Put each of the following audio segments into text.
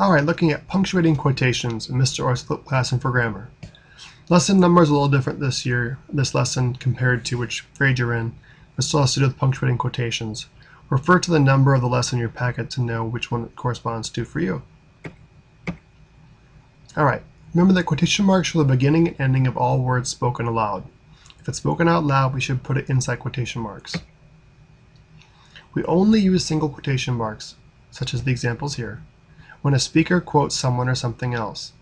Alright, looking at punctuating quotations in Mr. Orth's lesson for grammar. Lesson number is a little different this lesson compared to which grade you're in, but still has to do with punctuating quotations. Refer to the number of the lesson in your packet to know which one it corresponds to for you. Alright, remember that quotation marks show the beginning and ending of all words spoken aloud. If it's spoken out loud, we should put it inside quotation marks. We only use single quotation marks, such as the examples here, when a speaker quotes someone or something else.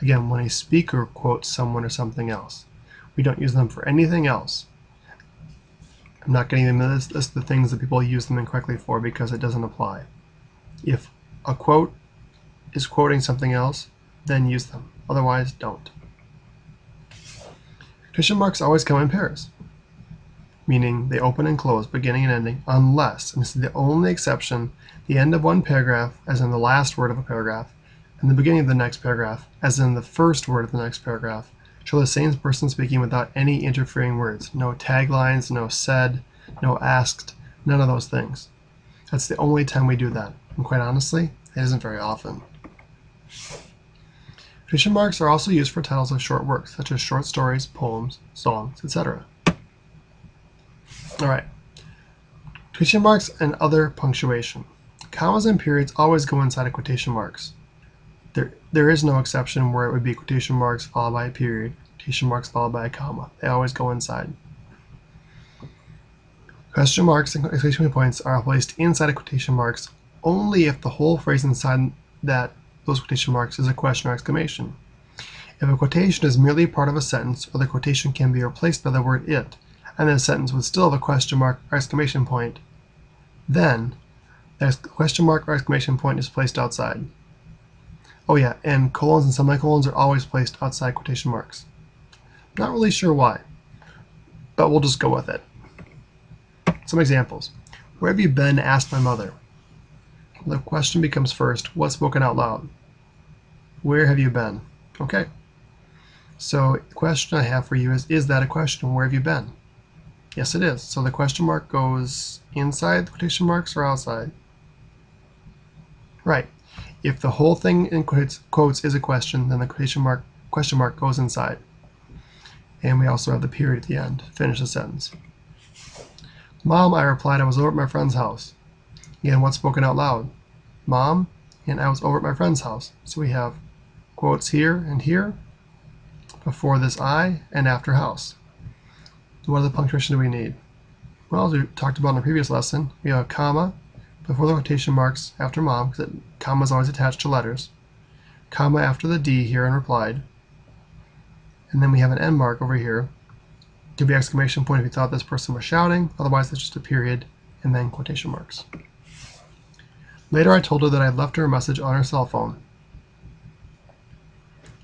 Again, when a speaker quotes someone or something else. We don't use them for anything else. I'm not getting into this the things that people use them incorrectly for because it doesn't apply. If a quote is quoting something else, then use them. Otherwise, don't. Quotation marks always come in pairs, meaning they open and close, beginning and ending, unless, and this is the only exception, the end of one paragraph, as in the last word of a paragraph, and the beginning of the next paragraph, as in the first word of the next paragraph, show the same person speaking without any interfering words. No taglines, no said, no asked, none of those things. That's the only time we do that, and quite honestly, it isn't very often. Quotation marks are also used for titles of short works, such as short stories, poems, songs, etc. Alright, quotation marks and other punctuation. Commas and periods always go inside of quotation marks. There is no exception where it would be quotation marks followed by a period, quotation marks followed by a comma. They always go inside. Question marks and exclamation points are placed inside of quotation marks only if the whole phrase inside those quotation marks is a question or exclamation. If a quotation is merely part of a sentence, or the quotation can be replaced by the word it, and the sentence would still have a question mark or exclamation point, then the question mark or exclamation point is placed outside. Oh yeah, and colons and semicolons are always placed outside quotation marks. Not really sure why, but we'll just go with it. Some examples. Where have you been? Asked my mother. The question becomes first, what's spoken out loud? Where have you been? Okay. So the question I have for you is that a question? Where have you been? Yes, it is. So the question mark goes inside the quotation marks or outside? Right. If the whole thing in quotes is a question, then the question mark goes inside. And we also have the period at the end. Finish the sentence. Mom, I replied, I was over at my friend's house. Again, what's spoken out loud? Mom, and I was over at my friend's house. So we have quotes here and here, before this I, and after house. What other punctuation do we need? Well, as we talked about in the previous lesson, we have a comma before the quotation marks after mom, because comma is always attached to letters, comma after the D here in replied, and then we have an end mark over here. Could be exclamation point if you thought this person was shouting, otherwise it's just a period, and then quotation marks. Later I told her that I had left her a message on her cell phone.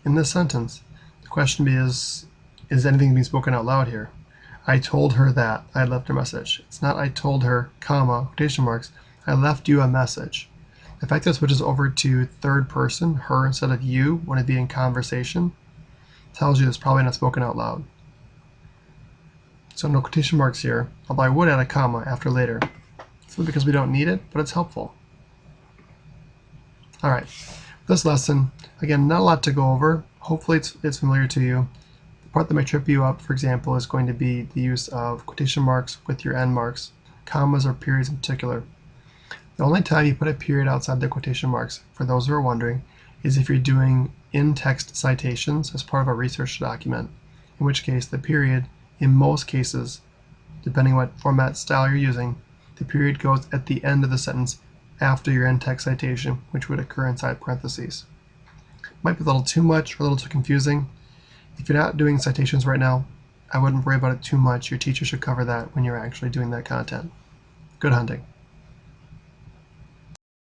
In this sentence, the question is anything being spoken out loud here? I told her that I had left her a message. It's not I told her, comma, quotation marks, I left you a message. The fact that it switches over to third person, her instead of you, when it be in conversation, tells you it's probably not spoken out loud. So no quotation marks here, although I would add a comma after later. It's because we don't need it, but it's helpful. Alright, this lesson, again, not a lot to go over. Hopefully it's familiar to you. The part that may trip you up, for example, is going to be the use of quotation marks with your end marks, commas or periods in particular. The only time you put a period outside the quotation marks, for those who are wondering, is if you're doing in-text citations as part of a research document, in which case the period, in most cases, depending on what format style you're using, the period goes at the end of the sentence after your in-text citation, which would occur inside parentheses. Might be a little too much or a little too confusing. If you're not doing citations right now, I wouldn't worry about it too much. Your teacher should cover that when you're actually doing that content. Good hunting.